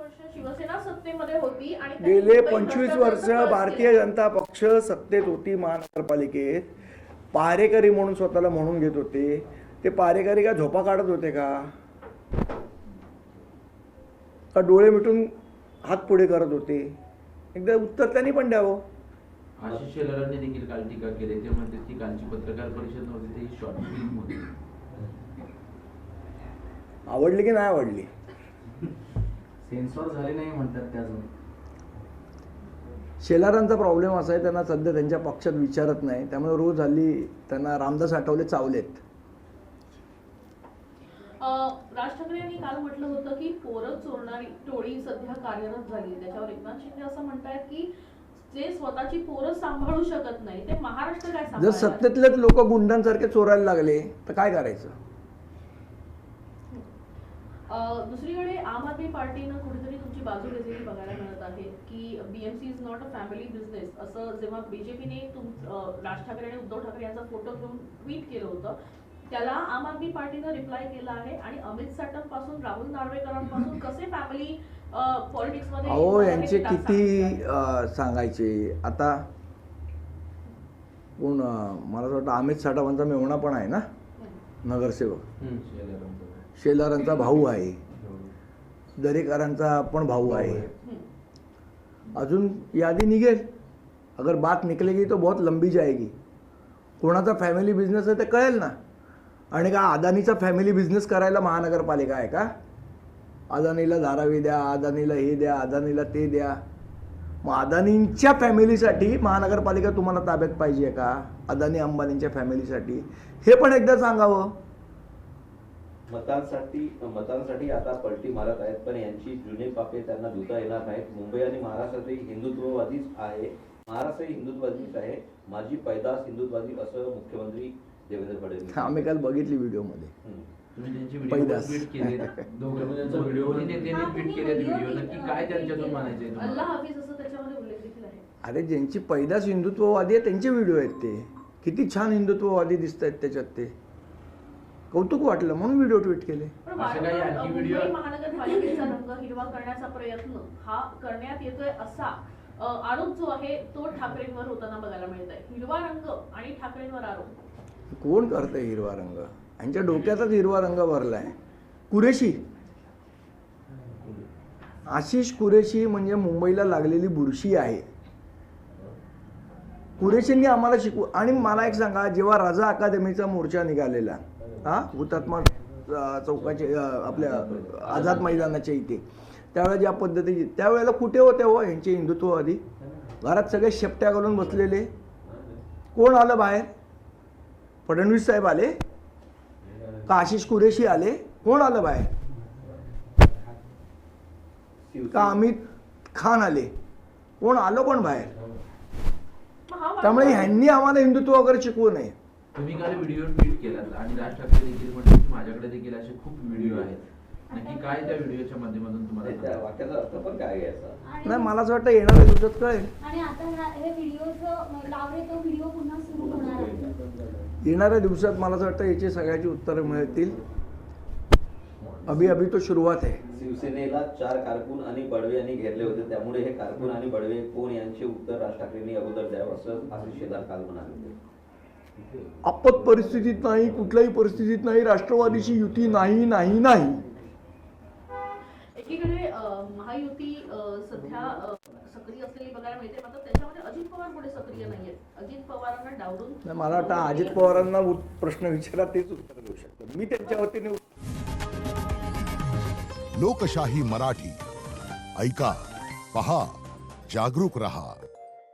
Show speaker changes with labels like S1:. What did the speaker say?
S1: वर्ष शिवसेना सत्तेमध्ये होती आणि
S2: गेले 25 वर्ष भारतीय जनता पक्ष सत्तेत होती महानगरपालिकेत. पारेकरी म्हणून स्वतःला म्हणून घेत होते. ते पारेकरी का झोपा काढत होते का डोळे मिटून हात पुढे करत होते? एकदा उत्तर त्यांनी पण द्यावं.
S3: आशिष शेलारांनी देखील काल टीका केली. ते म्हणते की कालची पत्रकार परिषद नव्हती, ती शॉर्ट फिल्म होती.
S2: आवडली की नाही आवडली?
S4: सेन्सॉर झाले नाही म्हणतात त्या अजून.
S2: शेलारांचा प्रॉब्लेम असा आहे, त्यांना सध्या त्यांच्या पक्षात विचारत नाही, त्यामुळे रोज हल्ली त्यांना रामदास आठवले चावलेत.
S1: राज ठाकरे यांनी काल म्हटलं होतं की पोरं चोरणारी टोळी सध्या कार्यरत झाली. त्याच्यावर एकनाथ शिंदे असं म्हणतायत की जे स्वतःची पोरं सांभाळू शकत नाही ते महाराष्ट्र काय
S2: जर
S1: सांभाळणार?
S2: सत्तेतलेच लोक गुंडांसारखे चोरायला लागले तर काय करायचं?
S1: दुसरीकडे आम आदमी पार्टीनं कुठेतरी तुमची बाजू घेतलेली बघायला मिळत आहे की BMC is not a family business असं जेव्हा बीजेपीने राज ठाकरे आणि उद्धव ठाकरे यांचा फोटो घेऊन ट्विट केलं होतं, त्याला आम आदमी पार्टीनं रिप्लाय केला आहे. आणि अमित साटम पासून राहुल नार्वेकरांपासून कसे फॅमिली पॉलिटिक्स मध्ये
S2: अहो यांचे किती सांगायचे. आता कोण मला वाटतं अमित साटमांचा मेवणा पण आहे ना नगरसेवक, शेलारांचा भाऊ आहे, दरेकरांचा पण भाऊ आहे. अजून यादी निघेल. अगर बात निकलेगी तो बहुत लंबी जाएगी. कोणाचा फॅमिली बिझनेस आहे ते कळेल ना. आणि का अदानीचा फॅमिली बिझनेस करायला महानगरपालिका आहे का? अदानीला धारावी द्या, अदानीला हे द्या, अदानीला ते द्या. मग अदानींच्या फॅमिलीसाठी महानगरपालिका तुम्हाला ताब्यात पाहिजे का? अदानी अंबानींच्या फॅमिलीसाठी हे पण एकदा सांगावं.
S5: मतांसाठी आता पलटी मारत आहेत, पण यांची जुने पापे त्यांना धुता येणार नाहीत. मुंबई आणि महाराष्ट्रातही हिंदुत्ववादीच आहे. महाराष्ट्रही हिंदुत्ववादीच आहे. माझी पैदास हिंदुत्ववादी असं मुख्यमंत्री देवेंद्र फडणवीस.
S2: आम्ही काल बघितली व्हिडिओमध्ये.
S3: तुम्ही त्यांची व्हिडिओ ट्विट केले, दोघं त्यांचा व्हिडिओ नेत्यांनी ट्विट केले. व्हिडिओ नक्की काय त्यांच्यातून म्हणायचे?
S1: अल्लाह हाफिज असं त्याच्यामध्ये उल्लेख देखील आहे.
S2: अरे ज्यांची पैदास हिंदुत्ववादी आहे त्यांचे व्हिडिओ आहेत ते. किती छान हिंदुत्ववादी दिसत आहेत त्याच्यात. ते कौतुक वाटलं म्हणून व्हिडिओ ट्विट केले.
S1: मुंबई महानगरपालिकेचा रंग हिरवा करण्याचा प्रयत्न हा करण्यात येतोय असा आरोप जो आहे तो ठाकरेंवर होताना बघायला मिळत आहे. हिरवा रंग आणि ठाकरेंवर आरोप.
S2: कोण करतंय हिरवा रंग? यांच्या डोक्यातच हिरवा रंग भरलाय. कुरेशी, आशिष कुरेशी म्हणजे मुंबईला लागलेली बुरशी आहे. कुरेशींनी आम्हाला शिकवू. आणि मला एक सांगा, जेव्हा राजा अकादमीचा मोर्चा निघालेला हुतात्मा चौकाचे आपल्या आझाद मैदानाच्या इथे, त्यावेळेला ज्या पद्धतीची त्यावेळेला कुठे होते हो यांचे हिंदुत्ववादी? घरात सगळे शेपट्या घालून बसलेले. कोण आलं बाहेर? फडणवीस साहेब आले का आशिष कुरेशी आले? कोण आलं बाहेर? का अमित खान आले? कोण आलं कोण बाहेर? त्यामुळे ह्यांनी आम्हाला हिंदुत्व वगैरे शिकवू नये.
S3: तुम्ही काल व्हिडिओ ट्विट केलात आणि राज ठाकरे देखील म्हणतात की माझ्याकडे देखील असे खूप व्हिडिओ आहेत. नक्की काय त्या व्हिडिओच्या माध्यमातून तुम्हाला
S5: त्या वाक्याचा अर्थ पण काय घ्यायचा?
S2: नाही, मला असं वाटतं येणाऱ्या दिवसात कळेल.
S6: आणि आता हे व्हिडिओचं लावले तो व्हिडिओ पुन्हा सुरू होणार आहे.
S2: येणाऱ्या दिवसात मला असं वाटतं याची सगळ्याची उत्तरं मिळतील. अभी तो सुरुवात आहे.
S5: शिवसेनेला 4 कारकून आणि बडवे यांनी घेरले होते, त्यामुळे हे कारकून आणि बडवे कोण यांचे उत्तर राज ठाकरेंनी अगोदर द्यावं असं आशिष शेलार काल म्हणाले.
S2: आपत परिस्थितीत नाही, कुठल्याही परिस्थितीत नाही, राष्ट्रवादीची युती नाही नाही नाही.
S1: एकीकडे महायुती सध्या सक्रिय असलेली बघायला मिळते, मात्र त्याच्यामध्ये अजित पवार पुढे सक्रिय नाहीयेत. अजित पवारांना डावलून
S2: मला वाटतं अजित पवारांना प्रश्न विचारा, तेच उत्तर देऊ शकतात. मी त्यांच्या वतीने.
S7: लोकशाही मराठी ऐका, पहा, जागरूक रहा.